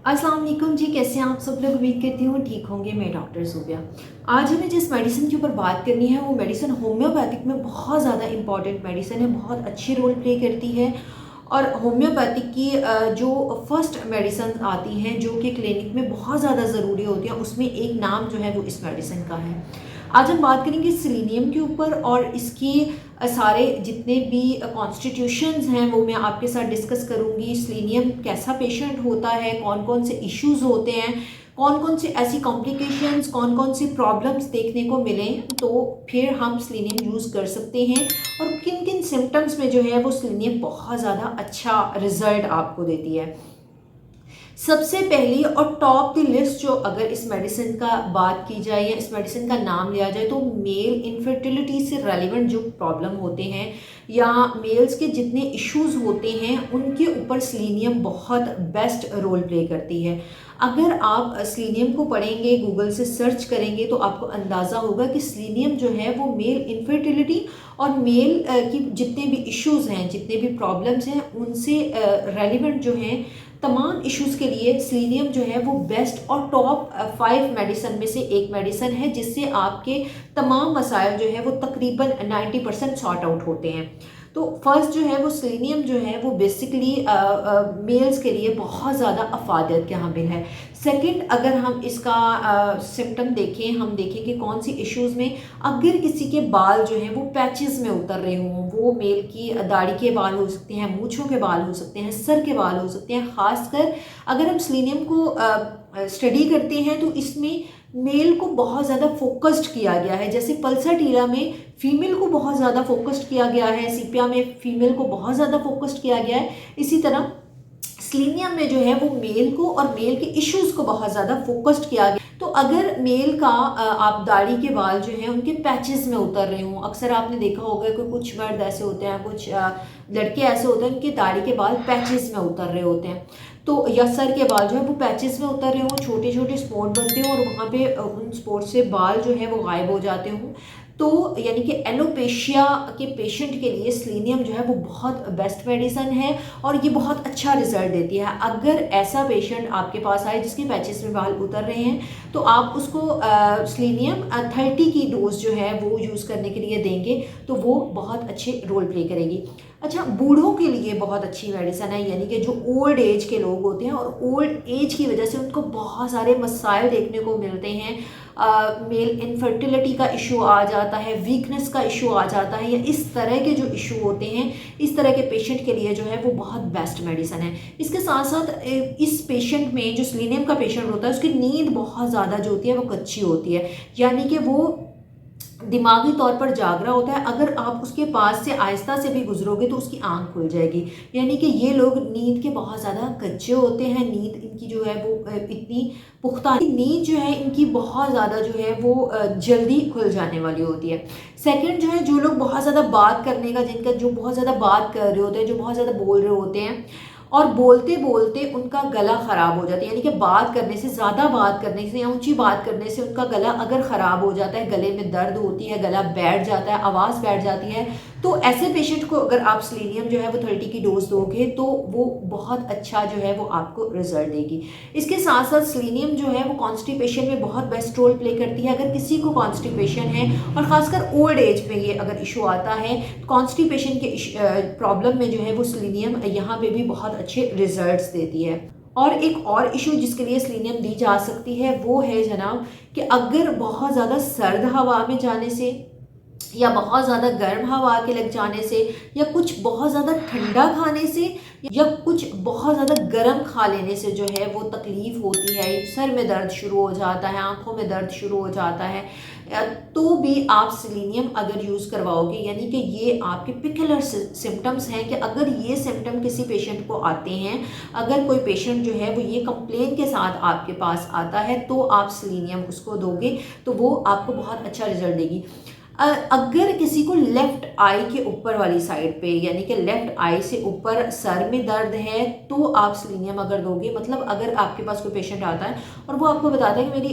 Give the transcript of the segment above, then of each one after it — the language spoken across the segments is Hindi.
अस्सलाम वालेकुम जी, कैसे हैं आप सब लोग। उम्मीद करती हूँ ठीक होंगे। मैं डॉक्टर ज़ुबिया। आज हमें जिस मेडिसिन के ऊपर बात करनी है वो मेडिसिन होम्योपैथिक में बहुत ज़्यादा इंपॉर्टेंट मेडिसिन है, बहुत अच्छी रोल प्ले करती है। और होम्योपैथिक की जो फर्स्ट मेडिसिन आती हैं जो कि क्लिनिक में बहुत ज़्यादा ज़रूरी होती हैं, उसमें एक नाम जो है वो इस मेडिसिन का है। आज हम बात करेंगे सेलेनियम के ऊपर और इसकी सारे जितने भी कॉन्स्टिट्यूशंस हैं वो मैं आपके साथ डिस्कस करूंगी। सेलेनियम कैसा पेशेंट होता है, कौन कौन से इश्यूज होते हैं, कौन कौन से ऐसी कॉम्प्लिकेशंस, कौन कौन सी प्रॉब्लम्स देखने को मिलें तो फिर हम सेलेनियम यूज़ कर सकते हैं, और किन किन सिम्टम्स में जो है वो सेलेनियम बहुत ज़्यादा अच्छा रिजल्ट आपको देती है। सबसे पहली और टॉप द लिस्ट जो अगर इस मेडिसिन का बात की जाए या इस मेडिसिन का नाम लिया जाए तो मेल इनफर्टिलिटी से रेलिवेंट जो प्रॉब्लम होते हैं या मेल्स के जितने इश्यूज होते हैं उनके ऊपर सेलेनियम बहुत बेस्ट रोल प्ले करती है। अगर आप सेलेनियम को पढ़ेंगे, गूगल से सर्च करेंगे तो आपको अंदाज़ा होगा कि सेलेनियम जो है वो मेल इनफर्टिलिटी और मेल की जितने भी इश्यूज हैं, जितने भी प्रॉब्लम्स हैं उनसे रेलिवेंट जो हैं तमाम इश्यूज़ के लिए सेलेनियम जो है वो बेस्ट और टॉप 5 मेडिसिन में से एक मेडिसिन है, जिससे आपके तमाम मसाइल जो है वो तकरीबन 90% सॉर्ट आउट होते हैं। तो फर्स्ट जो है वो सेलेनियम जो है वो बेसिकली मेल्स के लिए बहुत ज़्यादा अफादियत के हामिल है। सेकंड, अगर हम इसका सिम्टम देखें, हम देखें कि कौन सी इश्यूज़ में अगर किसी के बाल जो हैं वो पैचेस में उतर रहे हों, वो मेल की दाढ़ी के बाल हो सकते हैं, मूँछों के बाल हो सकते हैं, सर के बाल हो सकते हैं। ख़ासकर अगर हम सेलेनियम को स्टडी करते हैं तो इसमें मेल को बहुत ज़्यादा फोकस्ड किया गया है। जैसे पल्साटीरा में फीमेल को बहुत ज़्यादा फोकस्ड किया गया है, सीपिया में फीमेल को बहुत ज़्यादा फोकस्ड किया गया है, इसी तरह सेलेनियम में जो है वो मेल को और मेल के इश्यूज को बहुत ज़्यादा फोकस्ड किया गया। तो अगर मेल का आप दाढ़ी के बाल जो हैं उनके पैचेस में उतर रहे हों, अक्सर आपने देखा होगा कि कुछ मर्द ऐसे होते हैं, कुछ लड़के ऐसे होते हैं उनके दाढ़ी के बाल पैचेस में उतर रहे होते हैं, तो या सर के बाल जो है वो पैचेस में उतर रहे हों, छोटे छोटे स्पॉट बनते हों और वहाँ पे उन स्पॉट से बाल जो है वो गायब हो जाते हों, तो यानी कि एलोपेशिया के पेशेंट के लिए सेलेनियम जो है वो बहुत बेस्ट मेडिसिन है और ये बहुत अच्छा रिजल्ट देती है। अगर ऐसा पेशेंट आपके पास आए जिसके पैचेस में बाल उतर रहे हैं तो आप उसको सेलेनियम 30 की डोज जो है वो यूज़ करने के लिए देंगे तो वो बहुत अच्छे रोल प्ले करेगी। अच्छा, बूढ़ों के लिए बहुत अच्छी मेडिसिन है, यानी कि जो ओल्ड एज के लोग होते हैं और ओल्ड एज की वजह से उनको बहुत सारे मसाइल देखने को मिलते हैं, मेल इनफर्टिलिटी का इशू आ जाता है, वीकनेस का इशू आ जाता है, या इस तरह के जो इशू होते हैं, इस तरह के पेशेंट के लिए जो है वो बहुत बेस्ट मेडिसिन है। इसके साथ साथ इस पेशेंट में जो सेलेनियम का पेशेंट होता है उसकी नींद बहुत ज़्यादा जो होती है वो कच्ची होती है, यानी कि वो दिमागी तौर पर जाग रहा होता है। अगर आप उसके पास से आहिस्ता से भी गुजरोगे तो उसकी आंख खुल जाएगी, यानी कि ये लोग नींद के बहुत ज़्यादा कच्चे होते हैं। नींद इनकी जो है वो इतनी पुख्ता नींद जो है इनकी बहुत ज़्यादा जो है वो जल्दी खुल जाने वाली होती है। सेकंड जो है, जो लोग बहुत ज़्यादा बात करने का, जिनका जो बहुत ज़्यादा बात कर रहे होते हैं, जो बहुत ज़्यादा बोल रहे होते हैं और बोलते बोलते उनका गला ख़राब हो जाता है, यानी कि बात करने से, ज़्यादा बात करने से या ऊंची बात करने से उनका गला अगर ख़राब हो जाता है, गले में दर्द होती है, गला बैठ जाता है, आवाज़ बैठ जाती है, तो ऐसे पेशेंट को अगर आप सेलेनियम जो है वो 30 की डोज दोगे तो वो बहुत अच्छा जो है वो आपको रिजल्ट देगी। इसके साथ साथ सेलेनियम जो है वो कॉन्स्टिपेशन में बहुत बेस्ट रोल प्ले करती है। अगर किसी को कॉन्स्टिपेशन है और ख़ासकर ओल्ड एज में ये अगर इशू आता है, कॉन्स्टिपेशन के प्रॉब्लम में जो है वो सेलेनियम यहाँ पे भी बहुत अच्छे रिजल्ट्स देती है। और एक और इशू जिसके लिए सेलेनियम दी जा सकती है वो है जनाब कि अगर बहुत ज़्यादा सर्द हवा में जाने से या बहुत ज़्यादा गर्म हवा के लग जाने से या कुछ बहुत ज़्यादा ठंडा खाने से या कुछ बहुत ज़्यादा गर्म खा लेने से जो है वो तकलीफ़ होती है, सर में दर्द शुरू हो जाता है, आँखों में दर्द शुरू हो जाता है, तो भी आप सेलेनियम अगर यूज़ करवाओगे, यानी कि ये आपके पिकुलर सिम्टम्स हैं कि अगर ये सिम्टम किसी पेशेंट को आते हैं, अगर कोई पेशेंट जो है वो ये कंप्लेन के साथ आपके पास आता है तो आप सेलेनियम उसको दोगे तो वो आपको बहुत अच्छा रिजल्ट देगी। अगर किसी को लेफ्ट आई के ऊपर वाली साइड पे, यानी कि लेफ्ट आई से ऊपर सर में दर्द है, तो आप सेलेनियम अगर दोगे, मतलब अगर आपके पास कोई पेशेंट आता है और वो आपको बताता है कि मेरी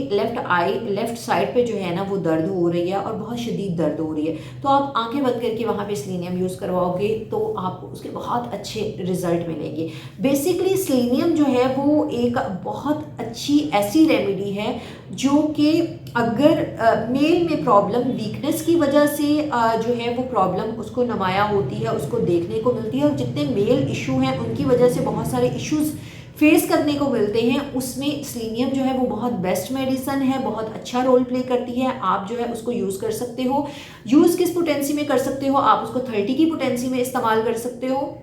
लेफ्ट साइड पे जो है ना वो दर्द हो रही है और बहुत शदीद दर्द हो रही है, तो आप आंखें बंद करके वहाँ पे सेलेनियम यूज़ करवाओगे तो आपको उसके बहुत अच्छे रिजल्ट मिलेंगे। बेसिकली सेलेनियम जो है वो एक बहुत अच्छी ऐसी रेमेडी है जो कि अगर मेल में प्रॉब्लम वीकनेस की वजह से जो है वो प्रॉब्लम उसको नुमाया होती है, उसको देखने को मिलती है, और जितने मेल इशू हैं उनकी वजह से बहुत सारे इश्यूज फेस करने को मिलते हैं, उसमें सेलेनियम जो है वो बहुत बेस्ट मेडिसिन है, बहुत अच्छा रोल प्ले करती है। आप जो है उसको यूज़ कर सकते हो। यूज़ किस पोटेंसी में कर सकते हो? आप उसको 30 की पोटेंसी में इस्तेमाल कर सकते हो।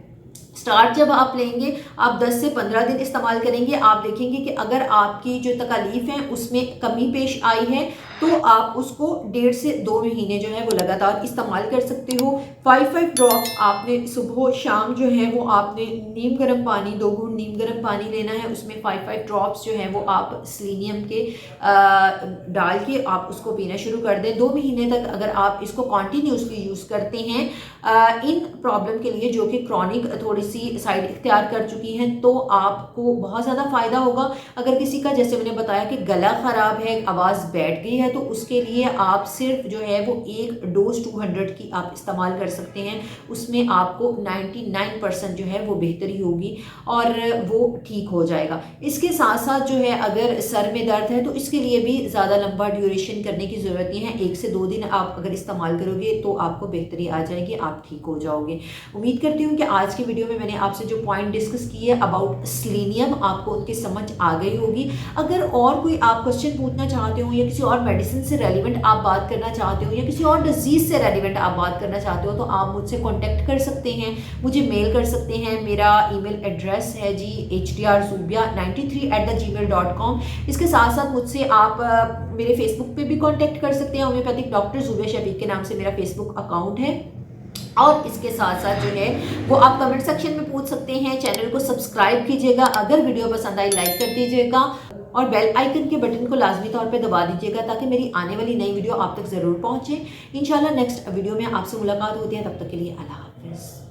स्टार्ट जब आप लेंगे, आप 10 से 15 दिन इस्तेमाल करेंगे, आप देखेंगे कि अगर आपकी जो तकलीफ़ है उसमें कमी पेश आई है तो आप उसको 1.5 से 2 महीने जो है वो लगातार इस्तेमाल कर सकते हो। 5 ड्रॉप्स आपने सुबह शाम जो है वो आपने नीम गर्म पानी, 2 घूंट नीम गर्म पानी लेना है, उसमें 5 ड्रॉप्स जो है वो आप सेलेनियम के डाल के आप उसको पीना शुरू कर दें। 2 महीने तक अगर आप इसको कॉन्टीन्यूसली यूज़ करते हैं इन प्रॉब्लम के लिए जो कि क्रॉनिक थोड़ी सी साइड इख्तियार कर चुकी हैं, तो आपको बहुत ज़्यादा फ़ायदा होगा। अगर किसी का, जैसे मैंने बताया कि गला ख़राब है, आवाज़ बैठ गई है, तो उसके लिए आप सिर्फ जो है वो एक डोज 200 की आप इस्तेमाल कर सकते हैं। उसमें आपको 99% जो है वो बेहतरी होगी और वो ठीक हो जाएगा। इसके साथ साथ जो है अगर सर में दर्द है तो इसके लिए भी ज़्यादा लंबा ड्यूरेशन करने की ज़रूरत नहीं है। 1 से 2 दिन आप अगर इस्तेमाल करोगे तो आपको बेहतरी आ जाएगी, आप ठीक हो जाओगे। उम्मीद करती हूँ कि आज की वीडियो में मैंने आपसे जो पॉइंट डिस्कस किए अबाउट सेलेनियम, आपको उनकी समझ आ गई होगी। अगर और कोई आप क्वेश्चन पूछना चाहते हो या किसी और मेडिसिन से रेलिवेंट आप बात करना चाहते हो या किसी और डिजीज़ से रेलिवेंट आप बात करना चाहते हो तो आप मुझसे कॉन्टैक्ट कर सकते हैं, मुझे मेल कर सकते हैं। मेरा ईमेल एड्रेस है जी hdrzubia93@gmail.com। इसके साथ साथ मुझसे आप मेरे फेसबुक पे भी कांटेक्ट कर सकते हैं। होम्योपैथिक डॉक्टर ज़ुबिया शफीक के नाम से मेरा फेसबुक अकाउंट है। और इसके साथ साथ जो है वो आप कमेंट सेक्शन में पूछ सकते हैं। चैनल को सब्सक्राइब कीजिएगा, अगर वीडियो पसंद आई लाइक कर दीजिएगा और बेल आइकन के बटन को लाजमी तौर पे दबा दीजिएगा ताकि मेरी आने वाली नई वीडियो आप तक ज़रूर पहुंचे। इंशाल्लाह नेक्स्ट वीडियो में आपसे मुलाकात होती है, तब तक के लिए अल्लाह हाफिज़।